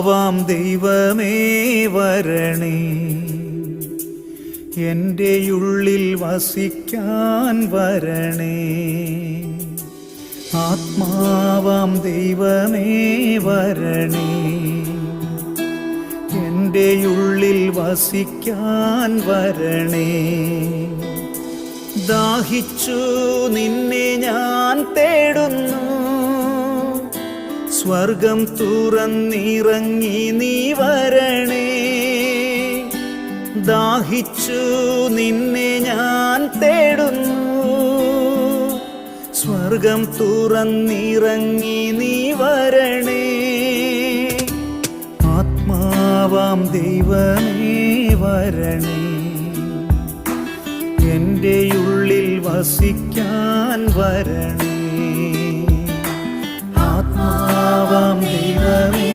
ആത്മാവാം ദൈവമേ വരണേ, എൻ്റെ ഉള്ളിൽ വസിക്കാൻ വരണേ. ആത്മാവാം ദൈവമേ വരണേ, എൻ്റെ ഉള്ളിൽ വസിക്കാൻ വരണേ. ദാഹിച്ചു നിന്നെ ഞാൻ തേടുന്നു, സ്വർഗം തുറന്നിറങ്ങി നീ വരണേ. ദാഹിച്ചു നിന്നെ ഞാൻ തേടുന്നു, സ്വർഗം തുറന്നിറങ്ങി നീ വരണേ. ആത്മാവാം ദൈവമേ വരണേ, എൻ്റെ ഉള്ളിൽ വസിക്കാൻ വരണേ. ആത്മാവാം ദൈവമേ